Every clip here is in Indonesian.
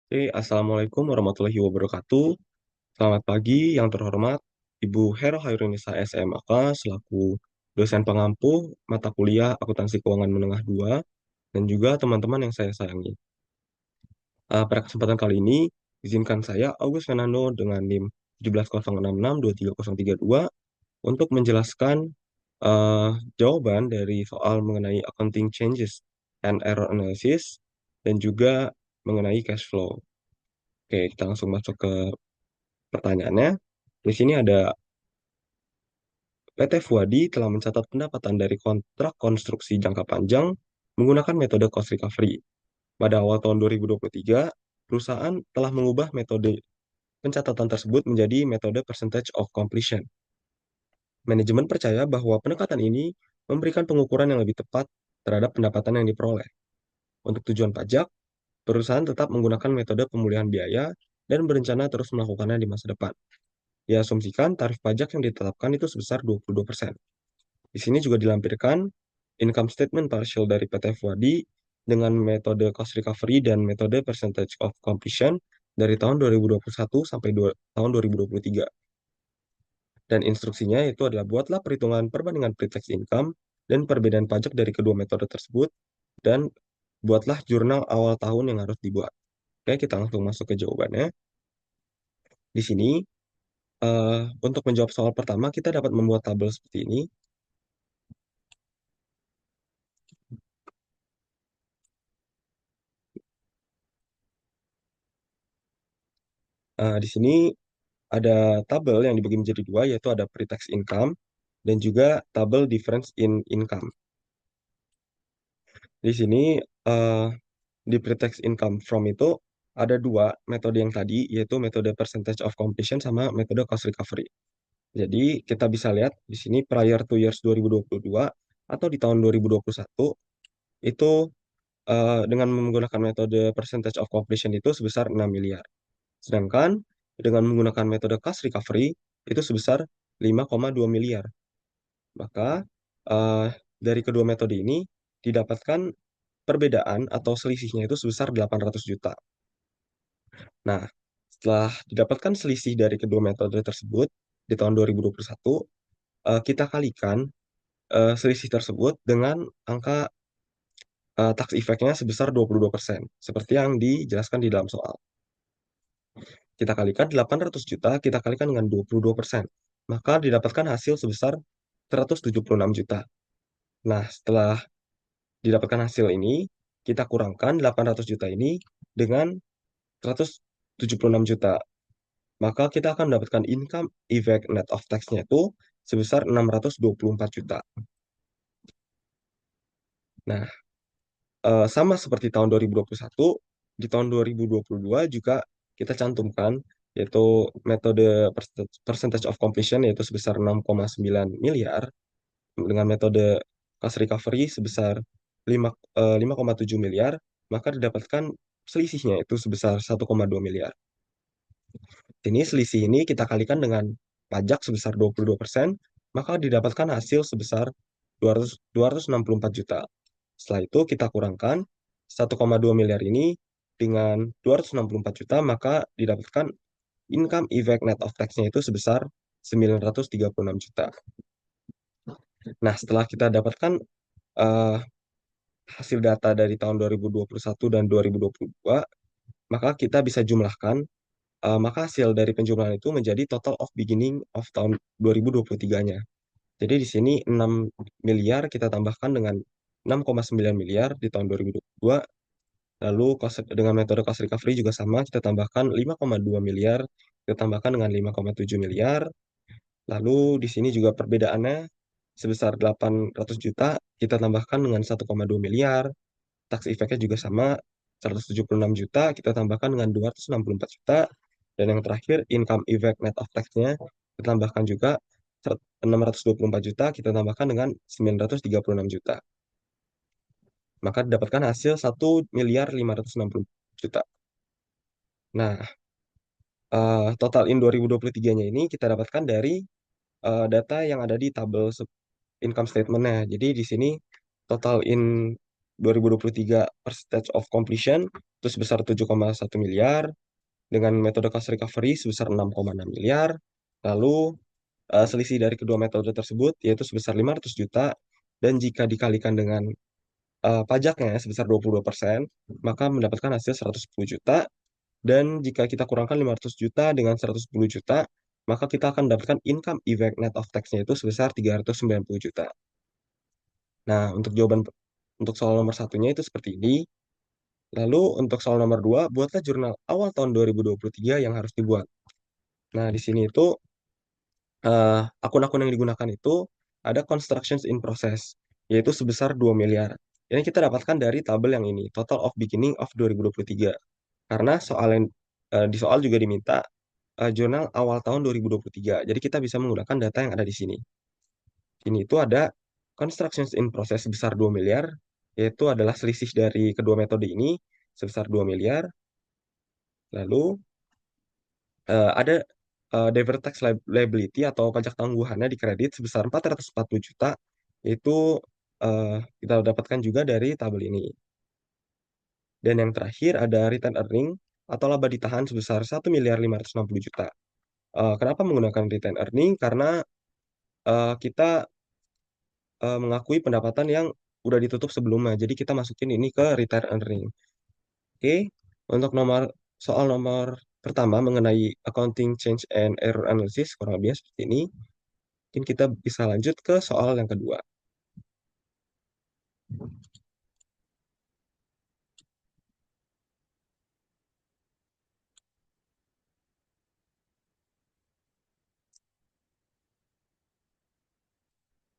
Oke, Assalamualaikum warahmatullahi wabarakatuh. Selamat pagi yang terhormat Ibu Hera Hairunisa SMAK selaku dosen pengampu mata kuliah Akuntansi Keuangan Menengah 2 dan juga teman-teman yang saya sayangi. Pada kesempatan kali ini, izinkan saya August Fernando dengan NIM 17066230032 untuk menjelaskan eh, jawaban dari soal mengenai accounting changes and error analysis dan juga mengenai cash flow. Oke, kita langsung masuk ke pertanyaannya. Di sini ada PT Fuadi telah mencatat pendapatan dari kontrak konstruksi jangka panjang menggunakan metode cost recovery. Pada awal tahun 2023, perusahaan telah mengubah metode pencatatan tersebut menjadi metode percentage of completion. Manajemen percaya bahwa pendekatan ini memberikan pengukuran yang lebih tepat terhadap pendapatan yang diperoleh. Untuk tujuan pajak, perusahaan tetap menggunakan metode pemulihan biaya dan berencana terus melakukannya di masa depan. Diasumsikan tarif pajak yang ditetapkan itu sebesar 22%. Di sini juga dilampirkan income statement partial dari PT Fuadi dengan metode cost recovery dan metode percentage of completion dari tahun 2021 sampai tahun 2023. Dan instruksinya itu adalah buatlah perhitungan perbandingan pre-tax income dan perbedaan pajak dari kedua metode tersebut dan buatlah jurnal awal tahun yang harus dibuat. Oke, kita langsung masuk ke jawabannya. Di sini, untuk menjawab soal pertama, kita dapat membuat tabel seperti ini. Di sini ada tabel yang dibagi menjadi dua, yaitu ada pre-tax income dan juga tabel difference in income. Di sini eh, di pre-tax income from itu ada dua metode yang tadi, yaitu metode percentage of completion sama metode cost recovery. Jadi kita bisa lihat di sini prior to years 2022 atau di tahun 2021 itu dengan menggunakan metode percentage of completion itu sebesar 6 miliar. Sedangkan dengan menggunakan metode cost recovery itu sebesar 5,2 miliar. Maka eh, dari kedua metode ini didapatkan perbedaan atau selisihnya itu sebesar 800 juta. Nah, setelah didapatkan selisih dari kedua metode tersebut di tahun 2021, kita kalikan selisih tersebut dengan angka tax effect-nya sebesar 22%, seperti yang dijelaskan di dalam soal. Kita kalikan 800 juta, kita kalikan dengan 22%. Maka didapatkan hasil sebesar 176 juta. Nah, setelah didapatkan hasil ini, kita kurangkan 800 juta ini dengan 176 juta. Maka kita akan mendapatkan income effect net of tax-nya itu sebesar 624 juta. Nah, sama seperti tahun 2021, di tahun 2022 juga kita cantumkan yaitu metode percentage of completion yaitu sebesar 6,9 miliar dengan metode cost recovery sebesar 5,7 miliar, maka didapatkan selisihnya itu sebesar 1,2 miliar. Ini selisih ini kita kalikan dengan pajak sebesar 22%, maka didapatkan hasil sebesar 264 juta. Setelah itu kita kurangkan 1,2 miliar ini dengan 264 juta, maka didapatkan income effect net of tax-nya itu sebesar 936 juta. Nah, setelah kita dapatkan eh, hasil data dari tahun 2021 dan 2022, maka kita bisa jumlahkan, maka hasil dari penjumlahan itu menjadi total of beginning of tahun 2023-nya. Jadi di sini 6 miliar kita tambahkan dengan 6,9 miliar di tahun 2022. Lalu dengan metode cost recovery juga sama, kita tambahkan 5,2 miliar, kita tambahkan dengan 5,7 miliar. Lalu di sini juga perbedaannya sebesar 800 juta, kita tambahkan dengan 1,2 miliar. Tax effect-nya juga sama, 176 juta, kita tambahkan dengan 264 juta. Dan yang terakhir, income effect net of tax-nya, kita tambahkan juga 624 juta, kita tambahkan dengan 936 juta. Maka didapatkan hasil 1 miliar 560 juta. Nah, total in 2023-nya ini kita dapatkan dari data yang ada di tabel income statement-nya. Jadi di sini total in 2023 percentage of completion itu sebesar 7,1 miliar, dengan metode cost recovery sebesar 6,6 miliar. Lalu selisih dari kedua metode tersebut yaitu sebesar 500 juta, dan jika dikalikan dengan pajaknya sebesar 22%, maka mendapatkan hasil 110 juta. Dan jika kita kurangkan 500 juta dengan 110 juta, maka kita akan mendapatkan income effect net of tax-nya itu sebesar 390 juta. Nah, untuk soal nomor satunya itu seperti ini. Lalu untuk soal nomor dua, buatlah jurnal awal tahun 2023 yang harus dibuat. Nah, di sini itu akun-akun yang digunakan itu ada constructions in process, yaitu sebesar 2 miliar. Ini kita dapatkan dari tabel yang ini, total of beginning of 2023. Karena di soal juga diminta jurnal awal tahun 2023. Jadi kita bisa menggunakan data yang ada di sini. Ini itu ada constructions in process sebesar 2 miliar, yaitu adalah selisih dari kedua metode ini sebesar 2 miliar. Lalu ada deferred tax liability atau pajak tangguhannya di kredit sebesar 440 juta, itu kita dapatkan juga dari tabel ini. Dan yang terakhir ada return earning atau laba ditahan sebesar 1.560 juta. Kenapa menggunakan return earning? Karena kita mengakui pendapatan yang udah ditutup sebelumnya. Jadi kita masukin ini ke return earning. Oke, untuk soal nomor pertama mengenai accounting change and error analysis kurang lebih seperti ini. Mungkin kita bisa lanjut ke soal yang kedua.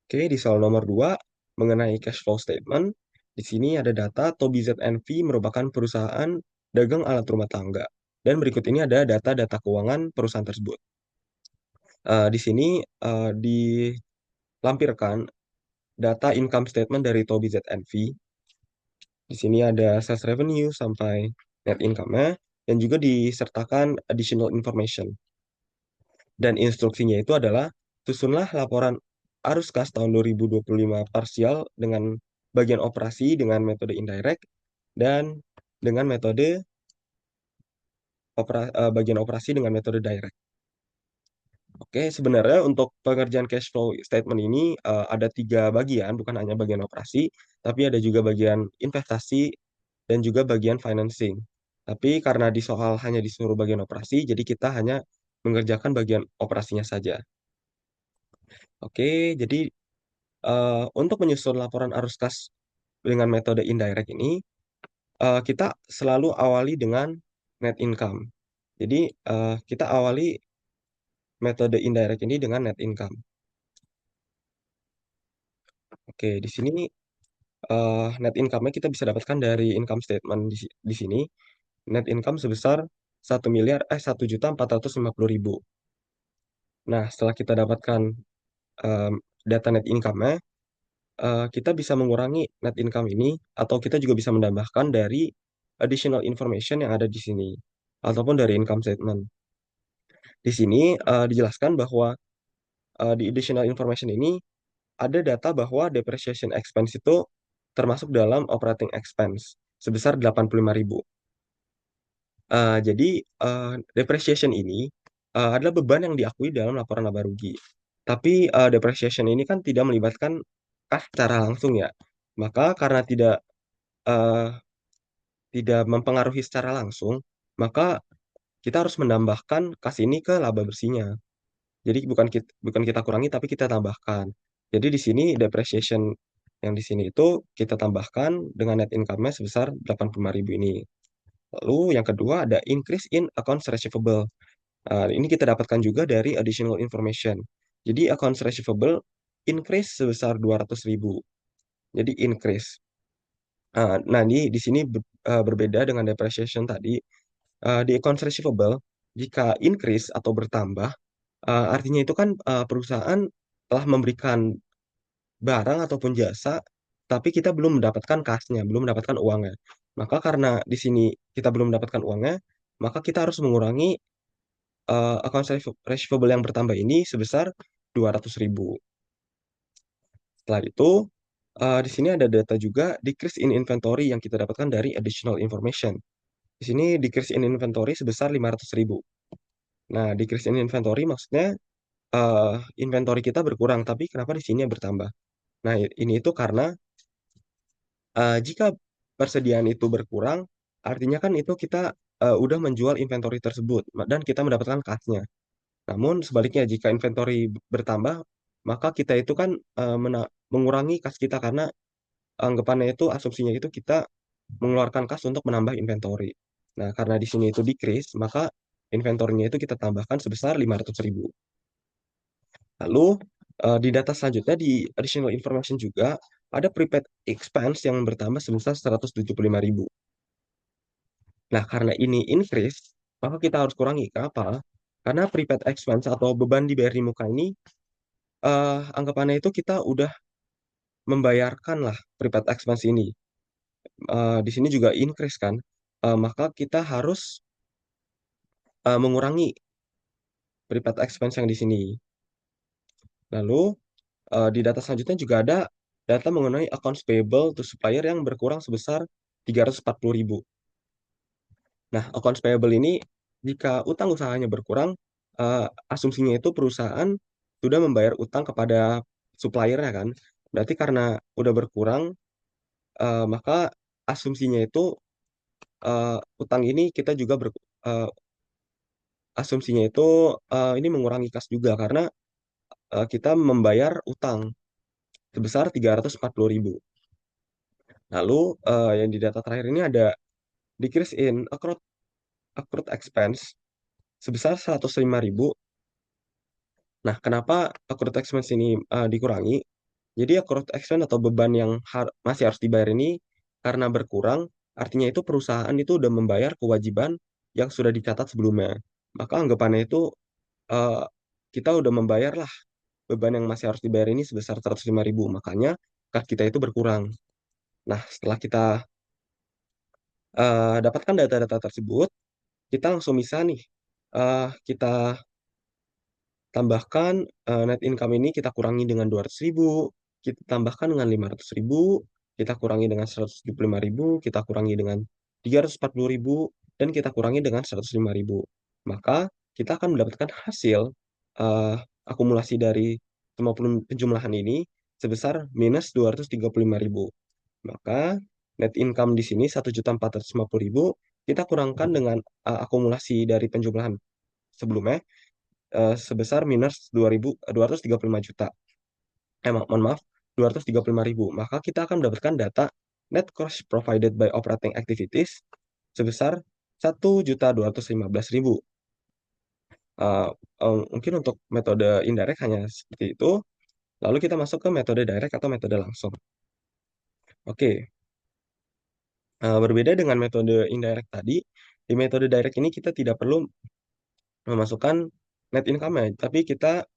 Oke, di soal nomor 2 mengenai cash flow statement. Di sini ada data Tobii ZNV merupakan perusahaan dagang alat rumah tangga. Dan berikut ini ada data-data keuangan perusahaan tersebut. Di sini dilampirkan data income statement dari Tobii ZNV. Di sini ada sales revenue sampai net income-nya, dan juga disertakan additional information. Dan instruksinya itu adalah, susunlah laporan arus kas tahun 2025 parsial dengan bagian operasi dengan metode indirect, dan dengan metode bagian operasi dengan metode direct. Oke, sebenarnya untuk pengerjaan cash flow statement ini ada 3 bagian, bukan hanya bagian operasi, tapi ada juga bagian investasi dan juga bagian financing. Tapi karena di soal hanya disuruh bagian operasi, jadi kita hanya mengerjakan bagian operasinya saja. Oke, jadi untuk menyusun laporan arus kas dengan metode indirect ini, kita selalu awali dengan net income. Jadi kita awali metode indirect ini dengan net income. Oke, di sini net income-nya kita bisa dapatkan dari income statement di sini. Net income sebesar 1.450.000. Nah, setelah kita dapatkan em, data net income-nya, kita bisa mengurangi net income ini, atau kita juga bisa menambahkan dari additional information yang ada di sini, ataupun dari income statement. Di sini dijelaskan bahwa di additional information ini ada data bahwa depreciation expense itu termasuk dalam operating expense sebesar 85.000. Jadi depreciation ini adalah beban yang diakui dalam laporan laba rugi. Tapi depreciation ini kan tidak melibatkan kas secara langsung ya. Maka karena eh, tidak mempengaruhi secara langsung, maka kita harus menambahkan kas ini ke laba bersihnya. Jadi bukan kita kurangi, tapi kita tambahkan. Jadi di sini depreciation yang di sini itu kita tambahkan dengan net income-nya sebesar 85.000 ini. Lalu yang kedua ada increase in accounts receivable. Ini kita dapatkan juga dari additional information. Jadi accounts receivable increase sebesar 200.000. Jadi increase. Nah, di sini berbeda dengan depreciation tadi. Di accounts receivable, jika increase atau bertambah, artinya itu kan perusahaan telah memberikan barang ataupun jasa, tapi kita belum mendapatkan kasnya, belum mendapatkan uangnya. Maka karena di sini kita belum mendapatkan uangnya, maka kita harus mengurangi accounts receivable yang bertambah ini sebesar 200.000. Setelah itu, Di sini ada data juga decrease in inventory yang kita dapatkan dari additional information. Di sini decrease in inventory sebesar 500.000. Nah, decrease in inventory maksudnya inventory kita berkurang, tapi kenapa di sini bertambah? Nah, ini itu karena jika persediaan itu berkurang, artinya kan itu kita udah menjual inventory tersebut dan kita mendapatkan cash-nya. Namun sebaliknya, jika inventory bertambah, maka kita itu kan mengurangi kas kita karena anggapannya itu asumsinya itu kita mengeluarkan kas untuk menambah inventory. Nah, karena di sini itu decrease, maka inventory-nya itu kita tambahkan sebesar 500.000. Lalu di data selanjutnya di additional information juga ada prepaid expense yang bertambah sebesar 175.000. Nah, karena ini increase, maka kita harus kurangi. Kenapa? Karena prepaid expense atau beban dibayar di muka ini anggapannya itu kita udah membayarkan lah prepaid expense ini. Di sini juga increase kan. Maka kita harus mengurangi prepaid expense yang di sini. Lalu di data selanjutnya juga ada data mengenai accounts payable to supplier yang berkurang sebesar 340.000. Nah, accounts payable ini jika utang usahanya berkurang, asumsinya itu perusahaan sudah membayar utang kepada suppliernya kan. Berarti karena udah berkurang, maka asumsinya itu utang ini kita juga asumsinya itu ini mengurangi kas juga karena kita membayar utang sebesar 340.000. Lalu yang di data terakhir ini ada decrease in accrued expense sebesar 105.000. Nah, kenapa accrued expense ini dikurangi? Jadi accrued expense atau beban yang masih harus dibayar ini karena berkurang, artinya itu perusahaan itu udah membayar kewajiban yang sudah dicatat sebelumnya. Maka anggapannya itu eh, kita udah membayar lah beban yang masih harus dibayar ini sebesar 105.000. Makanya kas kita itu berkurang. Nah, setelah kita dapatkan data-data tersebut, kita langsung bisa nih kita tambahkan net income ini kita kurangi dengan 200.000, kita tambahkan dengan 500.000, kita kurangi dengan 175.000, kita kurangi dengan 340.000, dan kita kurangi dengan 105.000. Maka kita akan mendapatkan hasil eh, akumulasi dari semua penjumlahan ini sebesar minus 235.000. Maka net income di sini 1.450.000 kita kurangkan dengan akumulasi dari penjumlahan sebelumnya sebesar minus 235 juta. Mohon maaf, 235.000. Maka kita akan mendapatkan data net cash provided by operating activities sebesar 1.215.000. Uh, Mungkin untuk metode indirect hanya seperti itu. Lalu kita masuk ke metode direct atau metode langsung. Oke, berbeda dengan metode indirect tadi, di metode direct ini kita tidak perlu memasukkan net income, tapi kita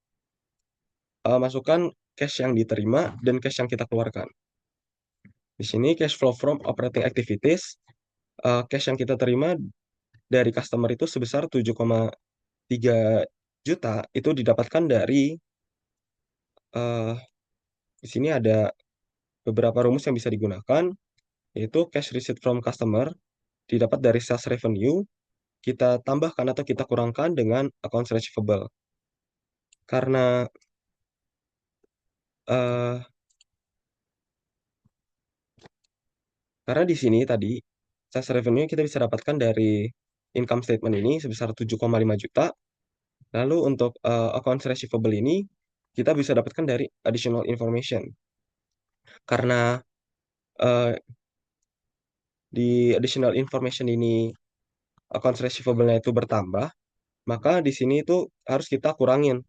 masukkan cash yang diterima dan cash yang kita keluarkan. Di sini cash flow from operating activities, cash yang kita terima dari customer itu sebesar 7,3 juta itu didapatkan dari eh, di sini ada beberapa rumus yang bisa digunakan, yaitu cash receipt from customer didapat dari sales revenue, kita tambahkan atau kita kurangkan dengan accounts receivable. Karena eh, karena di sini tadi sales revenue kita bisa dapatkan dari income statement ini sebesar 7,5 juta. Lalu untuk accounts receivable ini kita bisa dapatkan dari additional information. Karena eh, di additional information ini accounts receivable-nya itu bertambah, maka di sini itu harus kita kurangin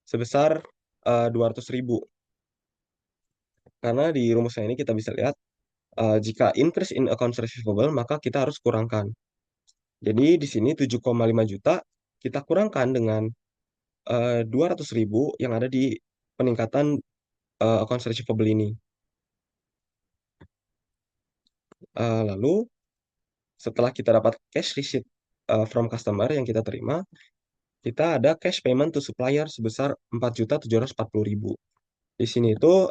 sebesar 200.000. Karena di rumusnya ini kita bisa lihat jika increase in accounts receivable maka kita harus kurangkan. Jadi di sini 7,5 juta kita kurangkan dengan 200.000 yang ada di peningkatan accounts receivable ini. Lalu setelah kita dapat cash receipt from customer yang kita terima, kita ada cash payment to supplier sebesar 4.740.000. Di sini itu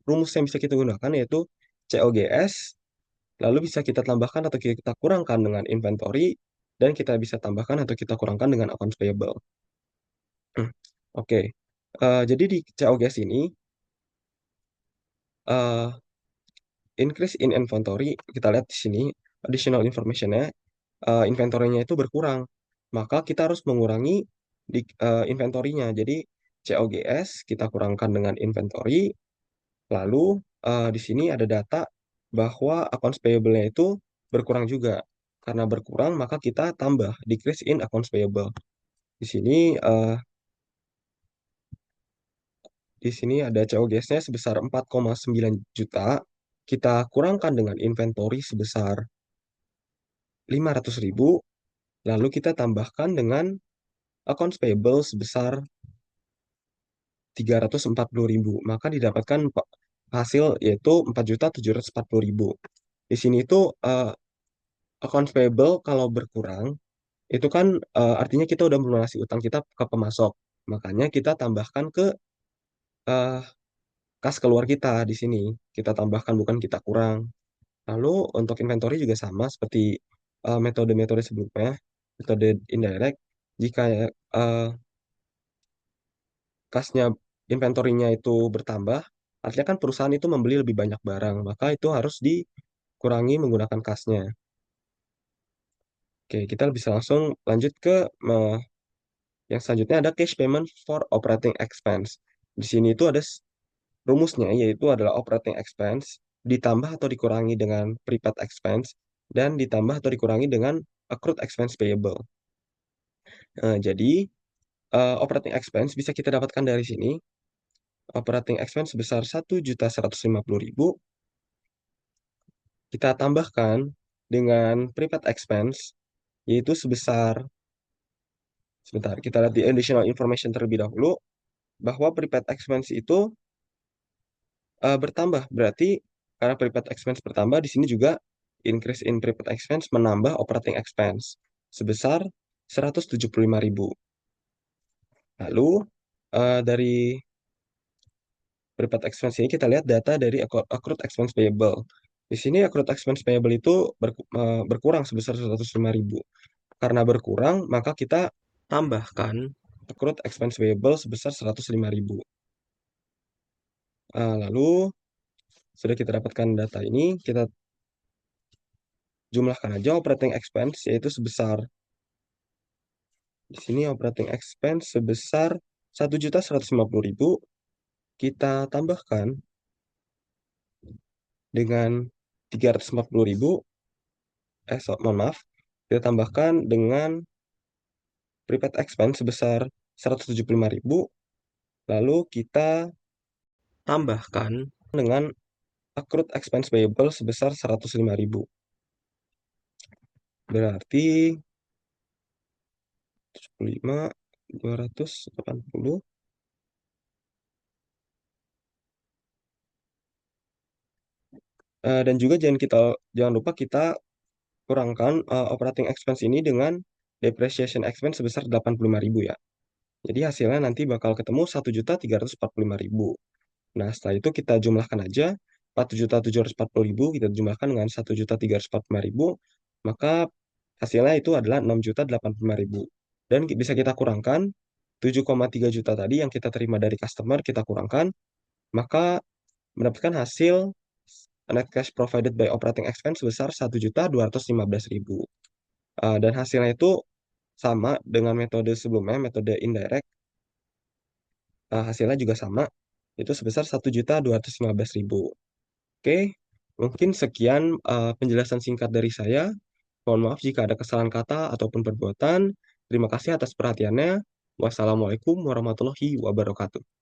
rumus yang bisa kita gunakan yaitu COGS, lalu bisa kita tambahkan atau kita kurangkan dengan inventory, dan kita bisa tambahkan atau kita kurangkan dengan accounts payable. Oke. Jadi di COGS ini, eh, increase in inventory, kita lihat di sini, additional information-nya, inventory-nya itu berkurang. Maka kita harus mengurangi di inventory-nya. Jadi COGS kita kurangkan dengan inventory, lalu di sini ada data bahwa accounts payable-nya itu berkurang juga. Karena berkurang, maka kita tambah, decrease in accounts payable. Di sini ada COGS-nya sebesar 4,9 juta. Kita kurangkan dengan inventory sebesar 500.000. Lalu kita tambahkan dengan accounts payable sebesar 340.000. Maka didapatkan hasil yaitu 4.740.000. Di sini itu accounts payable kalau berkurang, itu kan artinya kita udah melunasi utang kita ke pemasok. Makanya kita tambahkan ke eh, kas keluar kita di sini. Kita tambahkan, bukan kita kurang. Lalu untuk inventory juga sama seperti metode-metode sebelumnya, metode indirect. Jika eh, kasnya, inventory-nya itu bertambah, artinya kan perusahaan itu membeli lebih banyak barang, maka itu harus dikurangi menggunakan kasnya. Oke, kita bisa langsung lanjut ke eh, yang selanjutnya, ada cash payment for operating expense. Di sini itu ada rumusnya, yaitu adalah operating expense ditambah atau dikurangi dengan prepaid expense, dan ditambah atau dikurangi dengan accrued expense payable. Jadi, operating expense bisa kita dapatkan dari sini. Operating expense sebesar 1.150.000. Kita tambahkan dengan prepaid expense, yaitu sebesar, sebentar, kita lihat di additional information terlebih dahulu, bahwa prepaid expense itu bertambah. Berarti karena prepaid expense bertambah, di sini juga increase in prepaid expense menambah operating expense sebesar 175.000. Lalu dari prepaid expense ini kita lihat data dari accrued expense payable. Di sini accrued expense payable itu berkurang sebesar 105.000. Karena berkurang, maka kita tambahkan accrued expense payable sebesar 105.000. Lalu sudah kita dapatkan data ini, kita jumlahkan aja operating expense, yaitu sebesar, di sini operating expense sebesar 1.150.000. Kita tambahkan dengan 340.000, mohon maaf, kita tambahkan dengan prepaid expense sebesar 175.000, lalu kita tambahkan dengan accrued expense payable sebesar 105.000. Berarti 75, 280. Dan juga jangan lupa kita kurangkan operating expense ini dengan depreciation expense sebesar 85.000 ya. Jadi hasilnya nanti bakal ketemu 1.345.000. Nah, setelah itu kita jumlahkan aja 4.740.000 kita jumlahkan dengan 1.345.000, maka hasilnya itu adalah 6.085.000. Dan bisa kita kurangkan 7,3 juta tadi yang kita terima dari customer, kita kurangkan, maka mendapatkan hasil net cash provided by operating expense sebesar 1.215.000. Dan hasilnya itu sama dengan metode sebelumnya, metode indirect. Hasilnya juga sama, itu sebesar 1.215.000. Oke, mungkin sekian penjelasan singkat dari saya. Mohon maaf jika ada kesalahan kata ataupun perbuatan. Terima kasih atas perhatiannya. Wassalamualaikum warahmatullahi wabarakatuh.